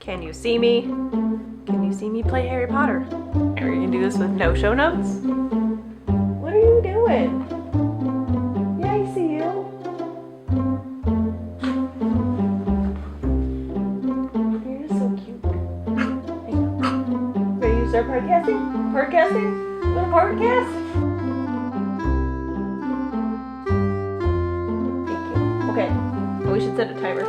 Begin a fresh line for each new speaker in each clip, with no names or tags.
Can you see me? Can you see me play Harry Potter? Are you gonna do this with no show notes? What are you doing? Yeah, I see you. You're just so cute. Ready to start podcasting? Podcasting? Little podcast? Thank you. Okay, we should set a timer.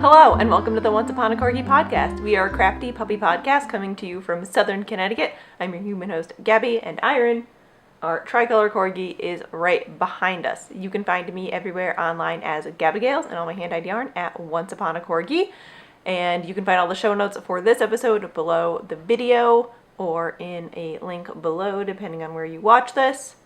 Hello, and welcome to the Once Upon a Corgi Podcast. We are a Crafty Puppy podcast coming to you from Southern Connecticut. I'm your human host, Gabby, and Iron, our tricolor Corgi, is right behind us. You can find me everywhere online as Gabigales and all my hand-dyed yarn at Once Upon a Corgi. And you can find all the show notes for this episode below the video or in a link below, depending on where you watch this.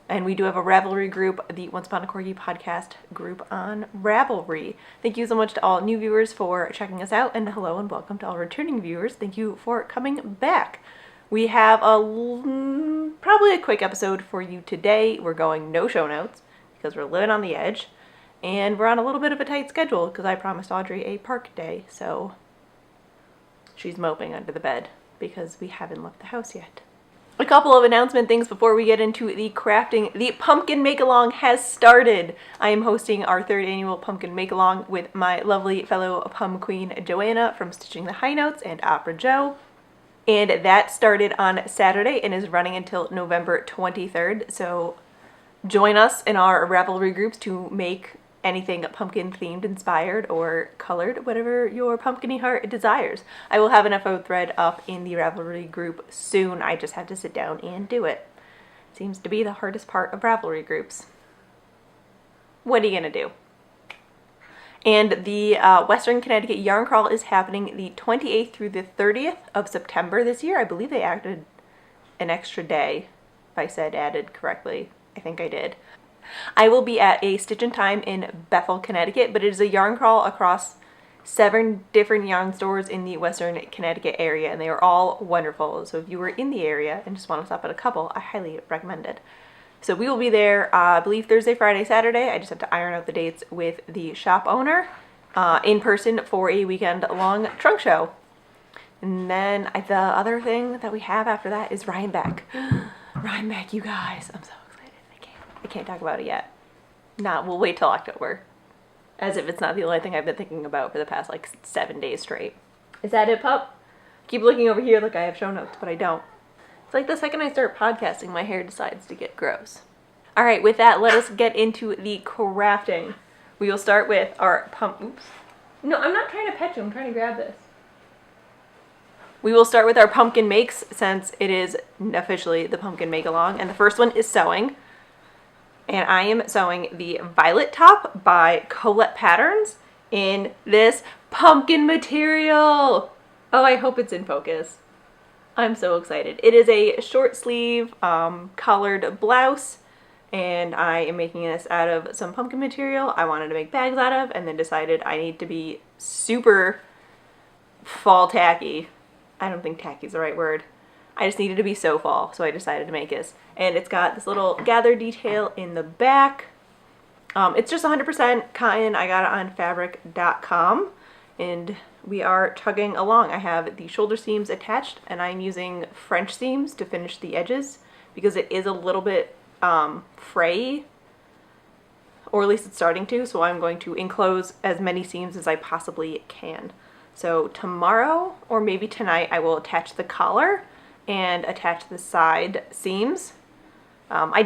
And we do have a Ravelry group, the Once Upon a Corgi podcast group on Ravelry. Thank you so much to all new viewers for checking us out, and hello and welcome to all returning viewers. Thank you for coming back. We have probably a quick episode for you today. We're going no show notes because we're living on the edge, and we're on a little bit of a tight schedule because I promised Audrey a park day, so she's moping under the bed because we haven't left the house yet. A couple of announcement things before we get into the crafting. The Pumpkin Make-Along has started. I am hosting our third annual Pumpkin Make-Along with my lovely fellow Pum Queen Joanna from Stitching the High Notes and Opera Joe. And that started on Saturday and is running until November 23rd. So join us in our Ravelry groups to make anything pumpkin themed, inspired, or colored, whatever your pumpkin-y heart desires. I will have an FO thread up in the Ravelry group soon. I just have to sit down and do it. Seems to be the hardest part of Ravelry groups. What are you gonna do? And the Western Connecticut Yarn Crawl is happening the 28th through the 30th of September this year. I believe they added an extra day, if I said added correctly. I think I did. I will be at a Stitch in Time in Bethel, Connecticut, but it is a yarn crawl across 7 different yarn stores in the Western Connecticut area, and they are all wonderful. So if you were in the area and just want to stop at a couple, I highly recommend it. So we will be there, I believe Thursday, Friday, Saturday. I just have to iron out the dates with the shop owner in person for a weekend-long trunk show. And then the other thing that we have after that is Rhinebeck. Rhinebeck, you guys. I'm so I can't talk about it yet. We'll wait till October. As if it's not the only thing I've been thinking about for the past 7 days straight. Is that it, pup? Keep looking over here like I have show notes, but I don't. It's like the second I start podcasting, my hair decides to get gross. Alright, with that, let us get into the crafting. We will start with our oops. No, I'm not trying to pet you, I'm trying to grab this. We will start with our pumpkin makes, since it is officially the Pumpkin Make-Along, and the first one is sewing. And I am sewing the Violet Top by Colette Patterns in this pumpkin material. Oh, I hope it's in focus. I'm so excited. It is a short sleeve collared blouse, and I am making this out of some pumpkin material I wanted to make bags out of, and then decided I need to be super fall tacky. I don't think tacky is the right word. I just needed to be so fall, so I decided to make this. And it's got this little gather detail in the back. It's just 100% cotton. I got it on fabric.com, and we are tugging along. I have the shoulder seams attached, and I'm using French seams to finish the edges because it is a little bit fray, or at least it's starting to, so I'm going to enclose as many seams as I possibly can. So tomorrow, or maybe tonight, I will attach the collar and attach the side seams. I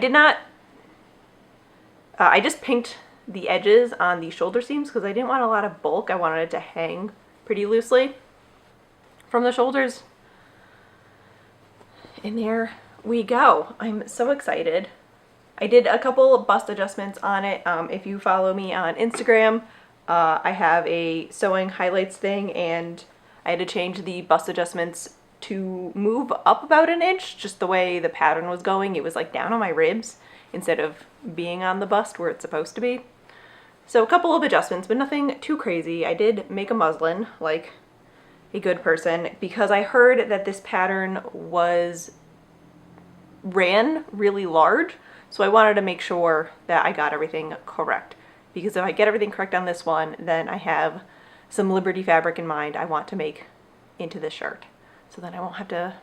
just pinked the edges on the shoulder seams because I didn't want a lot of bulk. I wanted it to hang pretty loosely from the shoulders. And there we go. I'm so excited. I did a couple bust adjustments on it. If you follow me on Instagram, I have a sewing highlights thing, and I had to change the bust adjustments to move up about an inch, just the way the pattern was going. It was down on my ribs instead of being on the bust where it's supposed to be. So a couple of adjustments, but nothing too crazy. I did make a muslin like a good person because I heard that this pattern ran really large, so I wanted to make sure that I got everything correct. Because if I get everything correct on this one, then I have some Liberty fabric in mind I want to make into this shirt. So then I won't have to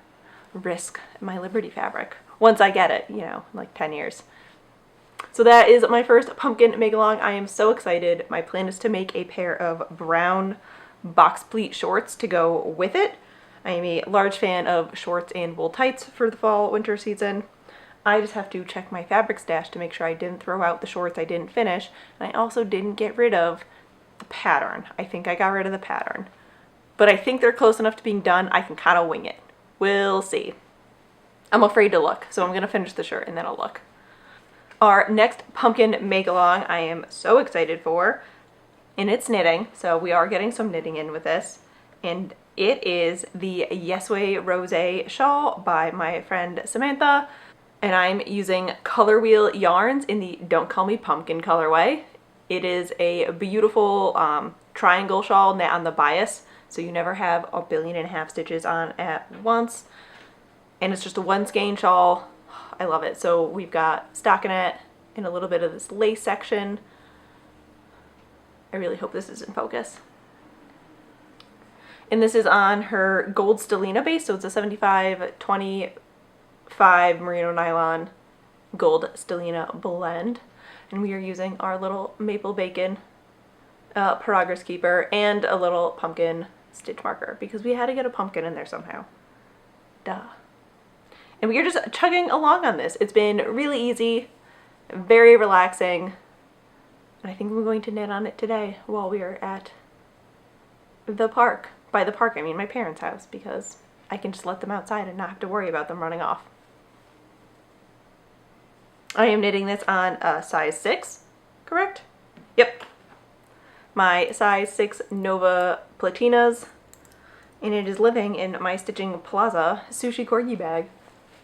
risk my Liberty fabric once I get it, in like 10 years. So that is my first pumpkin make-along. I am so excited. My plan is to make a pair of brown box pleat shorts to go with it. I am a large fan of shorts and wool tights for the fall-winter season. I just have to check my fabric stash to make sure I didn't throw out the shorts I didn't finish, and I also didn't get rid of the pattern. I think I got rid of the pattern. But I think they're close enough to being done, I can kind of wing it. We'll see. I'm afraid to look, so I'm going to finish the shirt and then I'll look. Our next pumpkin make-along I am so excited for, and it's knitting, so we are getting some knitting in with this, and it is the Yesway Rose shawl by my friend Samantha, and I'm using Color Wheel yarns in the Don't Call Me Pumpkin colorway. It is a beautiful triangle shawl knit on the bias, so you never have 1.5 billion stitches on at once, and it's just a one skein shawl. I love it. So we've got stockinette and a little bit of this lace section. I really hope this is in focus. And this is on her gold stellina base, so it's a 75-25 merino nylon gold stellina blend. And we are using our little maple bacon progress keeper and a little pumpkin stitch marker because we had to get a pumpkin in there somehow. Duh. And we are just chugging along on this. It's been really easy, very relaxing, and I think we're going to knit on it today while we are at the park. By the park, I mean my parents' house, because I can just let them outside and not have to worry about them running off. I am knitting this on a size 6, correct? Yep. My size 6 Nova Platinas, and it is living in my Stitching Plaza Sushi Corgi bag.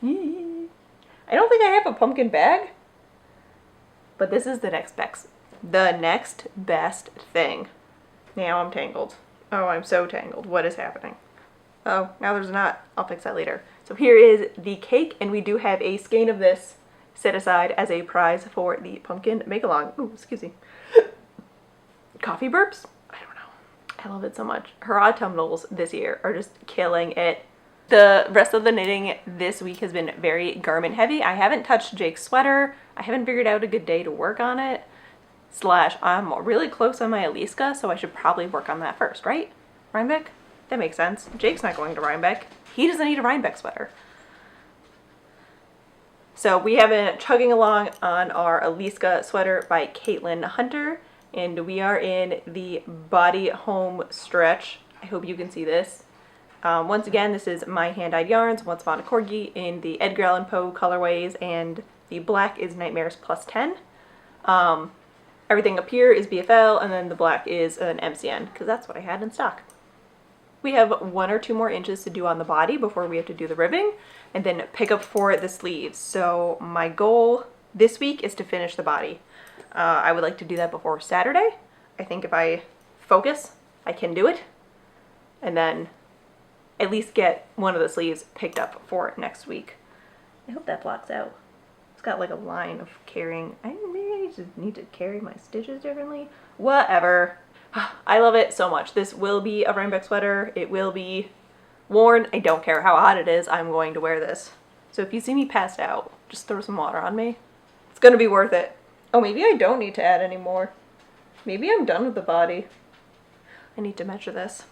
I don't think I have a pumpkin bag, but this is the next best thing. Now I'm tangled. Oh, I'm so tangled. What is happening? Oh, now there's a knot. I'll fix that later. So here is the cake, and we do have a skein of this set aside as a prize for the pumpkin make-along. Ooh, excuse me. Coffee burps? I don't know. I love it so much. Her autumnals this year are just killing it. The rest of the knitting this week has been very garment heavy. I haven't touched Jake's sweater. I haven't figured out a good day to work on it. / I'm really close on my Aliska, so I should probably work on that first, right? Rhinebeck? That makes sense. Jake's not going to Rhinebeck. He doesn't need a Rhinebeck sweater. So we have been chugging along on our Aliska sweater by Caitlin Hunter, and we are in the body home stretch. I hope you can see this. Once again, this is my hand-dyed yarns, Once Upon a Corgi, in the Edgar Allan Poe colorways, and the black is Nightmares plus 10. Everything up here is BFL, and then the black is an MCN, because that's what I had in stock. We have 1 or 2 more inches to do on the body before we have to do the ribbing, and then pick up for the sleeves. So my goal this week is to finish the body. I would like to do that before Saturday. I think if I focus, I can do it, and then at least get one of the sleeves picked up for next week. I hope that blocks out. It's got like a line of carrying. Maybe I just need to carry my stitches differently. Whatever. I love it so much. This will be a Rhinebeck sweater. It will be worn. I don't care how hot it is. I'm going to wear this. So if you see me passed out, just throw some water on me. It's going to be worth it. Oh, maybe I don't need to add any more. Maybe I'm done with the body. I need to measure this.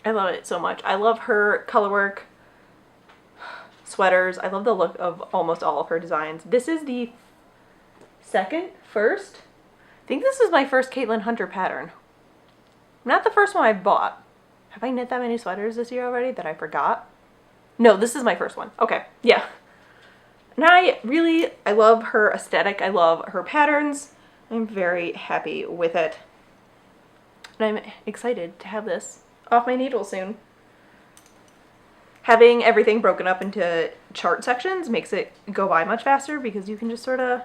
I love it so much. I love her color work, sweaters. I love the look of almost all of her designs. This is the first. I think this is my first Caitlin Hunter pattern. Not the first one I bought. Have I knit that many sweaters this year already that I forgot? No, this is my first one. Okay, yeah. And I love her aesthetic. I love her patterns. I'm very happy with it. And I'm excited to have this off my needle soon. Having everything broken up into chart sections makes it go by much faster because you can just sort of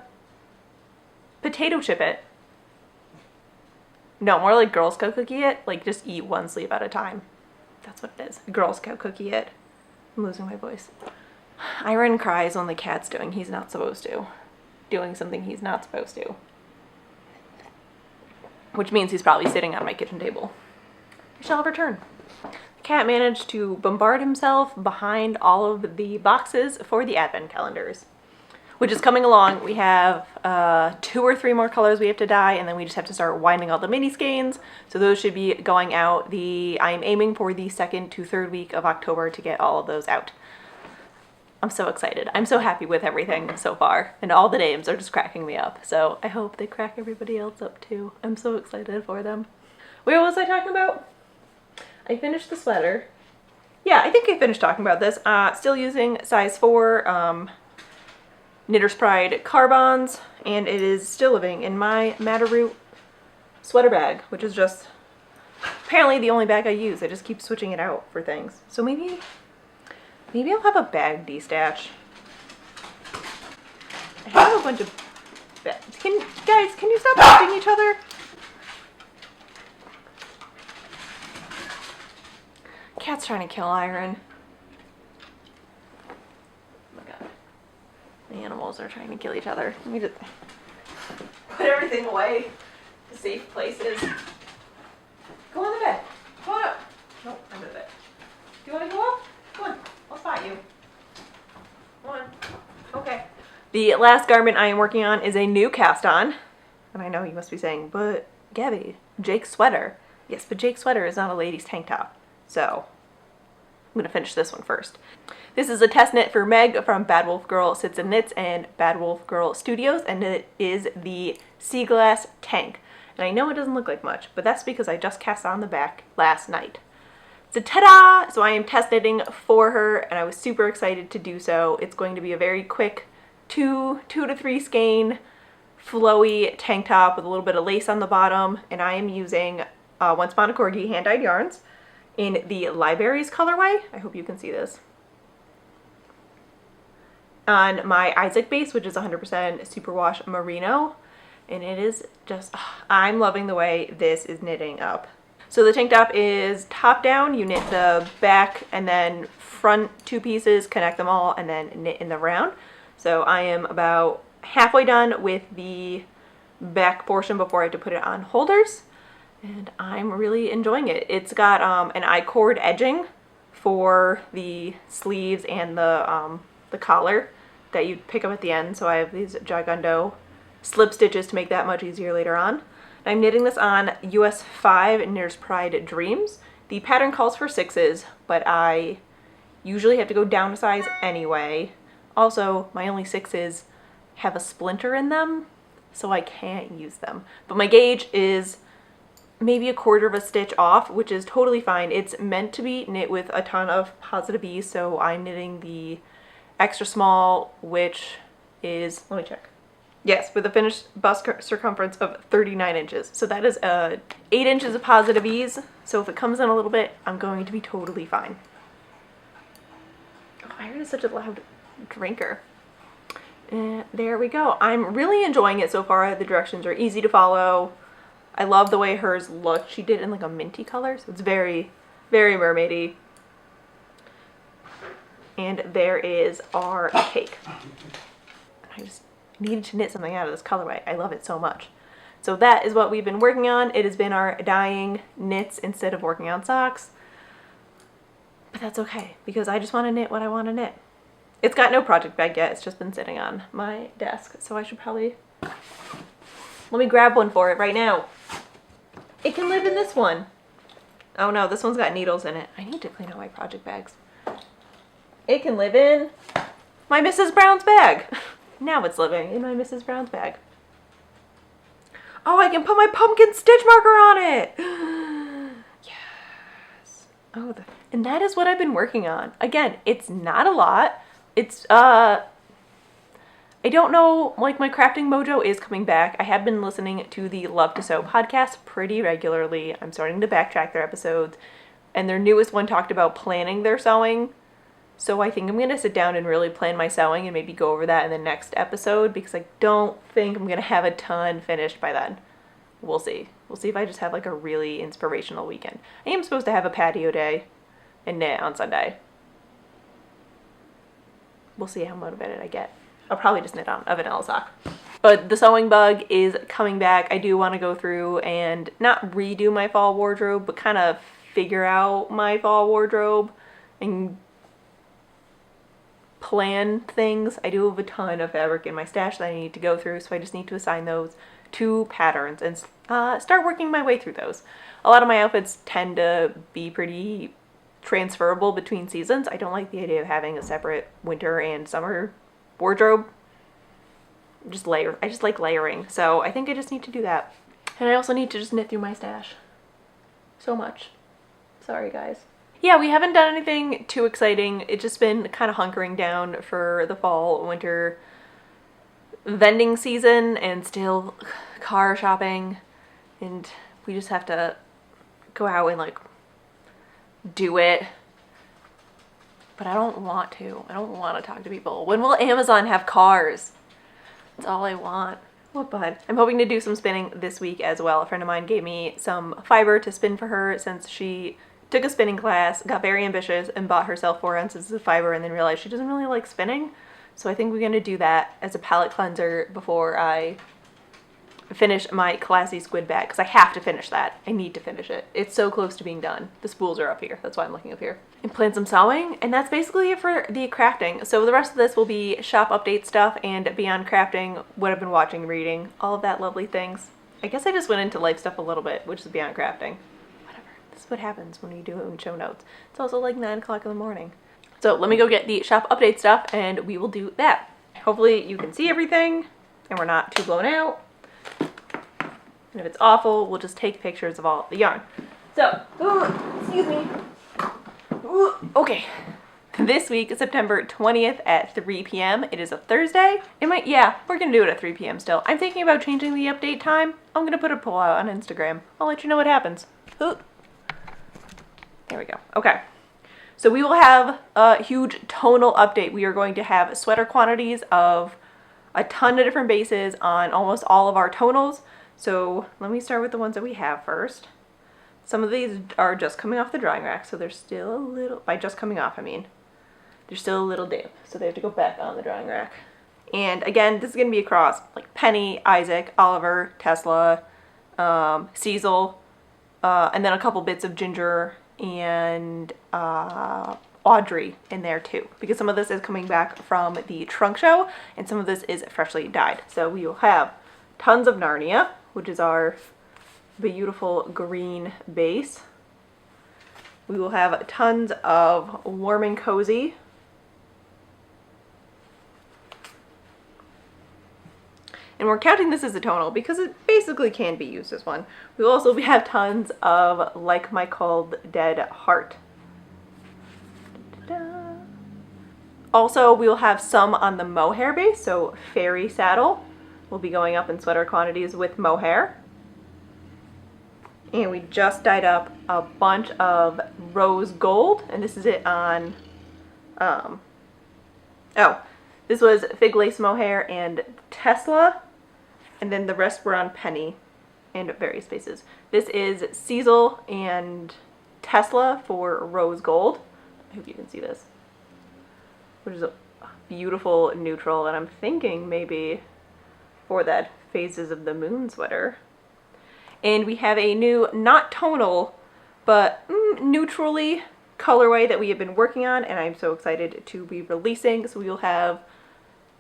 potato chip it. No, more like Girl Scout cookie it. Like just eat one sleeve at a time. That's what it is. Girl Scout cookie it. I'm losing my voice. Iron cries when the cat's doing he's not supposed to. Doing something he's not supposed to. which means he's probably sitting on my kitchen table. I shall return. The cat managed to bombard himself behind all of the boxes for the advent calendars, which is coming along. We have 2 or 3 more colors we have to dye, and then we just have to start winding all the mini skeins. So those should be going out I'm aiming for the 2nd to 3rd week of October to get all of those out. I'm so excited. I'm so happy with everything so far, and all the names are just cracking me up. So I hope they crack everybody else up too. I'm so excited for them. Wait, what was I talking about? I finished the sweater. Yeah, I think I finished talking about this. Still using size 4 Knitter's Pride Carbons, and it is still living in my Matterroot sweater bag, which is just apparently the only bag I use. I just keep switching it out for things. So maybe I'll have a bag de-stash. I have a bunch of bags. Guys, can you stop touching each other? Cat's trying to kill Iron. Oh my god. The animals are trying to kill each other. Let me just put everything away to safe places. Go on the bed. Go on up. Nope, under the bed. Do you want to go up? Come on. I'll spot you. Come on. Okay. The last garment I am working on is a new cast on. And I know you must be saying, but Gabby, Jake's sweater. Yes, but Jake's sweater is not a lady's tank top. So I'm going to finish this one first. This is a test knit for Meg from Bad Wolf Girl Sits and Knits and Bad Wolf Girl Studios, and it is the Sea Glass Tank. And I know it doesn't look like much, but that's because I just cast on the back last night. So ta-da! So I am test knitting for her, and I was super excited to do so. It's going to be a very quick 2 to 3 skein flowy tank top with a little bit of lace on the bottom, and I am using Once Upon a Corgi hand-dyed yarns in the Libraries colorway. I hope you can see this. On my Isaac base, which is 100% superwash merino, and it is just, I'm loving the way this is knitting up. So the tank top is top down. You knit the back and then front 2 pieces, connect them all, and then knit in the round. So I am about halfway done with the back portion before I have to put it on holders, and I'm really enjoying it. It's got an I-cord edging for the sleeves and the collar that you pick up at the end. So I have these Gigundo slip stitches to make that much easier later on. I'm knitting this on US 5 Knitter's Pride Dreams. The pattern calls for 6s, but I usually have to go down a size anyway. Also, my only 6s have a splinter in them, so I can't use them. But my gauge is maybe 1/4 of a stitch off, which is totally fine. It's meant to be knit with a ton of positive ease, so I'm knitting the extra small, which is, let me check. Yes, with a finished bust circumference of 39 inches. So that is 8 inches of positive ease. So if it comes in a little bit, I'm going to be totally fine. Oh, Iron is such a loud drinker. And there we go. I'm really enjoying it so far. The directions are easy to follow. I love the way hers looked. She did it in like a minty color, so it's very, very mermaidy. And there is our cake. I just needed to knit something out of this colorway. I love it so much. So that is what we've been working on. It has been our dyeing knits instead of working on socks. But that's okay, because I just want to knit what I want to knit. It's got no project bag yet. It's just been sitting on my desk. So I should probably, let me grab one for it right now. It can live in this one. Oh no, this one's got needles in it. I need to clean out my project bags. It can live in my Mrs. Brown's bag. Now it's living in my Mrs. Brown's bag. Oh, I can put my pumpkin stitch marker on it. Yes. Oh, and that is what I've been working on. Again, it's not a lot. It's, I don't know, like my crafting mojo is coming back. I have been listening to the Love to Sew podcast pretty regularly. I'm starting to backtrack their episodes, and their newest one talked about planning their sewing. So I think I'm going to sit down and really plan my sewing and maybe go over that in the next episode, because I don't think I'm going to have a ton finished by then. We'll see. We'll see if I just have like a really inspirational weekend. I am supposed to have a patio day and knit on Sunday. We'll see how motivated I get. I'll probably just knit on a vanilla sock. But the sewing bug is coming back. I do want to go through and not redo my fall wardrobe, but kind of figure out my fall wardrobe and plan things. I do have a ton of fabric in my stash that I need to go through, so I just need to assign those to patterns and start working my way through those. A lot of my outfits tend to be pretty transferable between seasons. I don't like the idea of having a separate winter and summer wardrobe. I just like layering, so I think I just need to do that. And I also need to just knit through my stash. So much. Sorry, guys. Yeah, we haven't done anything too exciting. It's just been kind of hunkering down for the fall, winter vending season and still car shopping. And we just have to go out and like do it. But I don't want to. I don't want to talk to people. When will Amazon have cars? That's all I want. What bud? I'm hoping to do some spinning this week as well. A friend of mine gave me some fiber to spin for her since she took a spinning class, got very ambitious, and bought herself 4 ounces of fiber and then realized she doesn't really like spinning. So I think we're going to do that as a palette cleanser before I finish my classy squid bag, because I have to finish that. I need to finish it. It's so close to being done. The spools are up here. That's why I'm looking up here. And plan some sewing, and that's basically it for the crafting. So the rest of this will be shop update stuff and beyond crafting, what I've been watching, reading, all of that lovely things. I guess I just went into life stuff a little bit, which is beyond crafting. This is what happens when you do it in show notes. It's also like 9 o'clock in the morning. So let me go get the shop update stuff and we will do that. Hopefully you can see everything and we're not too blown out. And if it's awful, we'll just take pictures of all the yarn. So, excuse me. Okay. This week is September 20th at 3 p.m. It is a Thursday. Yeah, we're gonna do it at 3 p.m. still. I'm thinking about changing the update time. I'm gonna put a poll out on Instagram. I'll let you know what happens. There we go. Okay. So we will have a huge tonal update. We are going to have sweater quantities of a ton of different bases on almost all of our tonals. So let me start with the ones that we have first. Some of these are just coming off the drying rack, so they're still a little, by just coming off, I mean, they're still a little damp, so they have to go back on the drying rack. And again, this is going to be across like Penny, Isaac, Oliver, Tesla, Cecil, and then a couple bits of Ginger and Audrey in there too, because some of this is coming back from the trunk show and some of this is freshly dyed. So we will have tons of Narnia, which is our beautiful green base. We will have tons of Warm and Cozy. And we're counting this as a tonal because it basically can be used as one. We will also have tons of Like My Cold Dead Heart. Da-da-da. Also, we will have some on the mohair base, so Fairy Saddle will be going up in sweater quantities with mohair. And we just dyed up a bunch of Rose Gold, and this is it on, this was Fig Lace Mohair and Tesla, and then the rest were on Penny and various bases. This is Cecil and Tesla for Rose Gold. I hope you can see this, which is a beautiful neutral, and I'm thinking maybe for that Phases of the Moon sweater. And we have a new, not tonal, but neutrally colorway that we have been working on, and I'm so excited to be releasing. So we will have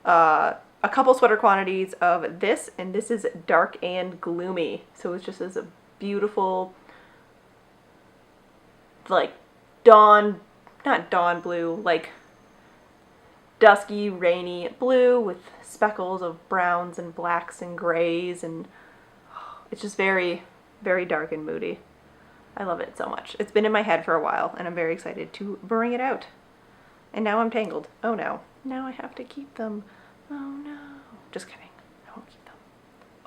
a couple sweater quantities of this, and this is Dark and Gloomy. So it's just this beautiful, like not dawn blue, like dusky, rainy blue with speckles of browns and blacks and grays, and it's just very, very dark and moody. I love it so much. It's been in my head for a while, and I'm very excited to bring it out. And now I'm tangled. Oh no. Now I have to keep them. Oh no. Just kidding. I won't keep them.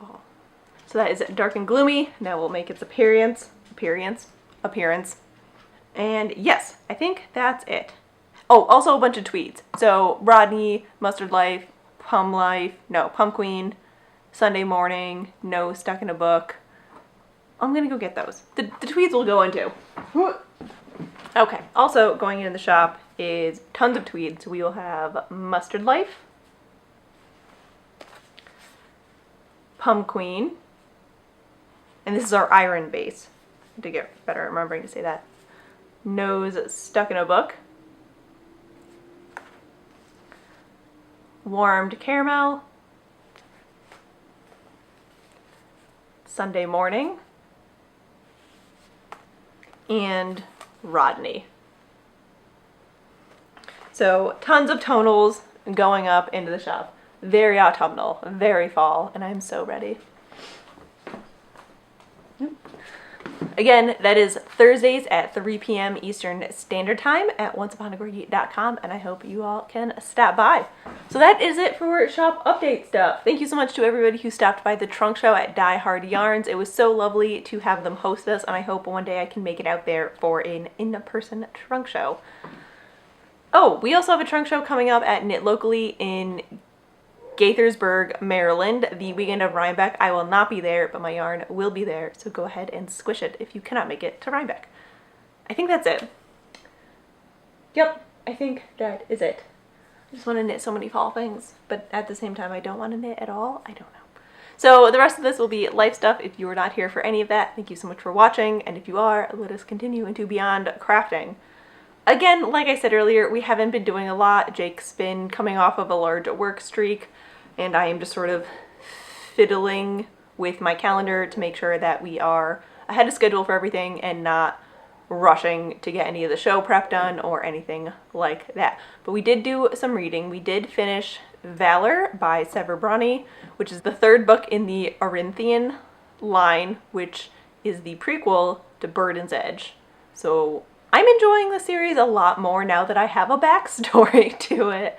Oh. So that is Dark and Gloomy. Now we'll make its appearance. And yes, I think that's it. Oh, also a bunch of tweeds. So Rodney, Mustard Life, Pum Queen, Sunday Morning, No Stuck in a Book. I'm gonna go get those. The tweeds will go into. Okay, also going in the shop is tons of tweeds. We will have Mustard Life, Queen. And this is our iron base. To get better at remembering to say that. Nose Stuck in a Book. Warmed Caramel. Sunday Morning. And Rodney. So tons of tonals going up into the shop. Very autumnal, very fall, and I'm so ready. Again, that is Thursdays at 3 p.m. Eastern Standard Time at onceuponacorgi.com, and I hope you all can stop by. So that is it for shop update stuff. Thank you so much to everybody who stopped by the trunk show at Die Hard Yarns. It was so lovely to have them host us, and I hope one day I can make it out there for an in-person trunk show. Oh, we also have a trunk show coming up at Knit Locally in Gaithersburg, Maryland, the weekend of Rhinebeck. I will not be there, but my yarn will be there, so go ahead and squish it if you cannot make it to Rhinebeck. I think that's it. Yep, I think that is it. I just want to knit so many fall things, but at the same time I don't want to knit at all. I don't know. So the rest of this will be life stuff. If you were not here for any of that, thank you so much for watching, and if you are, let us continue into Beyond Crafting. Again, like I said earlier, we haven't been doing a lot. Jake's been coming off of a large work streak, and I am just sort of fiddling with my calendar to make sure that we are ahead of schedule for everything and not rushing to get any of the show prep done or anything like that. But we did do some reading. We did finish Valor by Sever Bruni, which is the third book in the Arinthian line, which is the prequel to Burden's Edge. So I'm enjoying the series a lot more now that I have a backstory to it.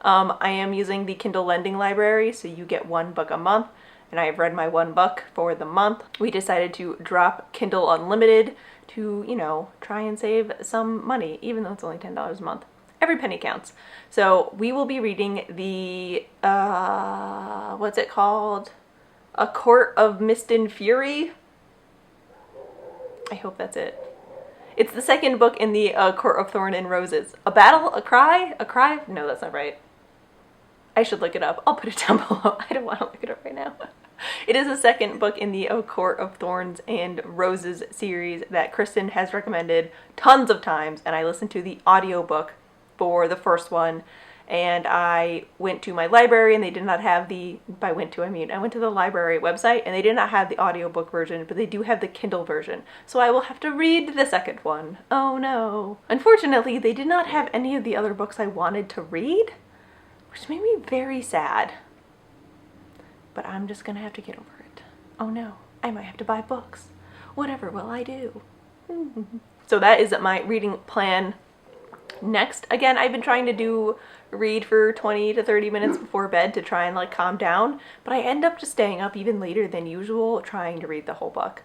I am using the Kindle Lending Library, so you get one book a month, and I have read my one book for the month. We decided to drop Kindle Unlimited to, you know, try and save some money, even though it's only $10 a month. Every penny counts. So we will be reading the, what's it called? A Court of Mist and Fury? I hope that's it. It's the second book in the Court of Thorn and Roses. A Battle? A Cry? A Cry? No, that's not right. I should look it up. I'll put it down below. I don't want to look it up right now. It is the second book in the Court of Thorns and Roses series that Kristen has recommended tons of times, and I listened to the audiobook for the first one, and I went to my library and they did not have the, by went to, I mean, I went to the library website and they did not have the audiobook version, but they do have the Kindle version. So I will have to read the second one. Oh no. Unfortunately, they did not have any of the other books I wanted to read, which made me very sad. But I'm just gonna have to get over it. Oh no, I might have to buy books. Whatever will I do? So that is my reading plan. Next, again, I've been trying to read for 20 to 30 minutes before bed to try and like calm down, but I end up just staying up even later than usual trying to read the whole book.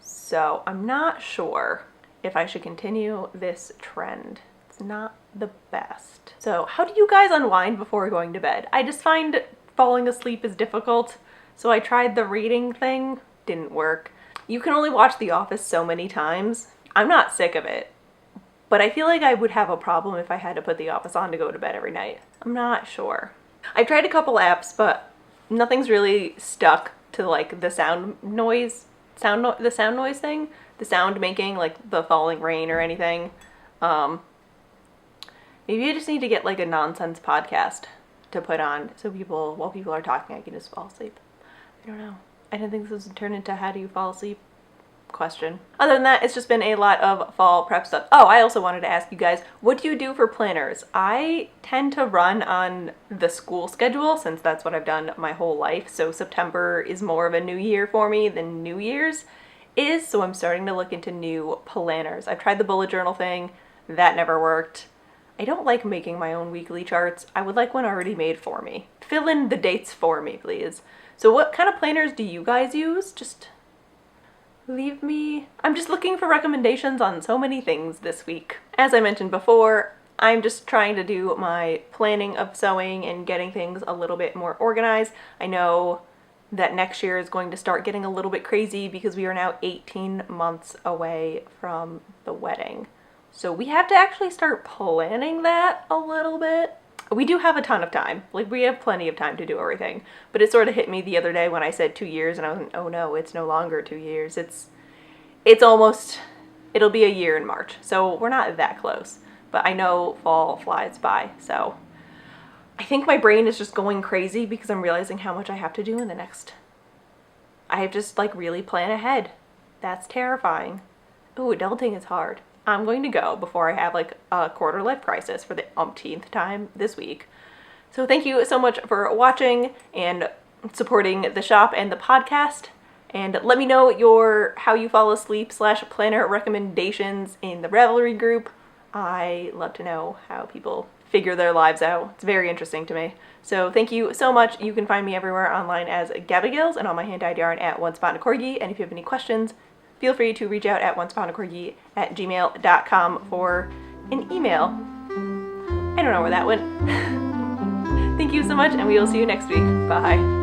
So I'm not sure if I should continue this trend. It's not the best. So how do you guys unwind before going to bed? I just find falling asleep is difficult, so I tried the reading thing, didn't work. You can only watch The Office so many times. I'm not sick of it, but I feel like I would have a problem if I had to put The Office on to go to bed every night. I'm not sure. I've tried a couple apps, but nothing's really stuck to like the sound noise thing, the sound making, like the falling rain or anything. Maybe I just need to get like a nonsense podcast to put on so people, while people are talking, I can just fall asleep. I don't know. I didn't think this would turn into how do you fall asleep question. Other than that, it's just been a lot of fall prep stuff. Oh, I also wanted to ask you guys, what do you do for planners? I tend to run on the school schedule since that's what I've done my whole life. So September is more of a new year for me than New Year's is. So I'm starting to look into new planners. I've tried the bullet journal thing. That never worked. I don't like making my own weekly charts. I would like one already made for me. Fill in the dates for me, please. So what kind of planners do you guys use? Just leave me. I'm just looking for recommendations on so many things this week. As I mentioned before, I'm just trying to do my planning of sewing and getting things a little bit more organized. I know that next year is going to start getting a little bit crazy because we are now 18 months away from the wedding. So we have to actually start planning that a little bit. we do have a ton of time. Like, we have plenty of time to do everything. But it sort of hit me the other day when I said 2 years, and I was like, oh no, it's no longer 2 years. It's almost, it'll be a year in March. So we're not that close. But I know fall flies by. So I think my brain is just going crazy because I'm realizing how much I have to do in the next. I have to just like really plan ahead. That's terrifying. Ooh, adulting is hard. I'm going to go before I have like a quarter life crisis for the umpteenth time this week. So thank you so much for watching and supporting the shop and the podcast. And let me know how you fall asleep / planner recommendations in the Ravelry group. I love to know how people figure their lives out. It's very interesting to me. So thank you so much. You can find me everywhere online as Gabigills and on my hand-dyed yarn at OneSpotACorgi. And if you have any questions, feel free to reach out at onceupon@gmail.com for an email. I don't know where that went. Thank you so much, and we will see you next week. Bye.